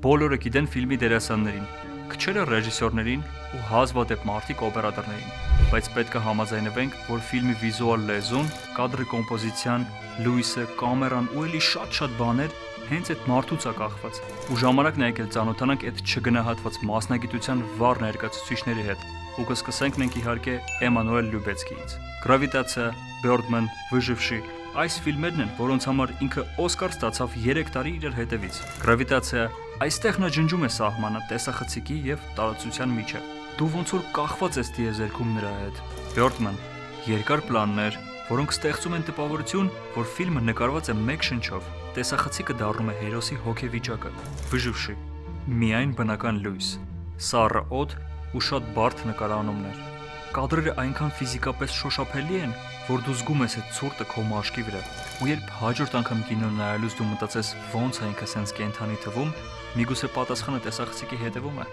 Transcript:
Բոլորը գիտեն ֆիլմի դերասաններին, քչերը ռեժիսորներին ու հազվադեպ մարդիկ օպերատորներին, բայց պետք է համաձայնվենք, որ ֆիլմի վիզուալ լեզուն, կադրի կոմպոզիցիան, լույսը, կամերան ու էլի շատ բաներ հենց այդ մարդուց է կախված։ Ու ժամանակն է եկել ծանոթանանք այդ չգնահատված մասնագիտության վառ ներկայացուցիչների հետ։ Ու կսկսենք մենք իհարկե Էմանուել Լյուբեցկիից։ Գրավիտացիա, Բյորդման, Վժիվշի այս ֆիլմերն են, որոնց համար ինքը Օսկար ստացավ 3 տարի իրար հետևից։ Գրավիտացիա այստեղ նա ջնջում է սահմանը տեսախցիկի եւ տարածության միջև։ Դու ոնց որ կախված ես դիեզերքում նրա հետ։ Բյորդման երկար պլաններ, որոնք ստեղծում են տպավորություն, որ ֆիլմը նկարված է մեկ շնչով։ Տեսախցիկը դառնում է հերոսի հոգեվիճակը։ Վժիվշի միայն բնական լույս, սառը օդ ու շատ բարդ նկարանումներ։ Կադրերը այնքան ֆիզիկապես շոշափելի են, որ դու զգում ես այդ ցուրտը քո մաշկի վրա։ Ու երբ հաջորդ անգամ կինո նայելուց դու մտածես ոնց է ինքը սենց կենթանի թվում, միգուցե պատասխանը տեսախցիկի հետևում է։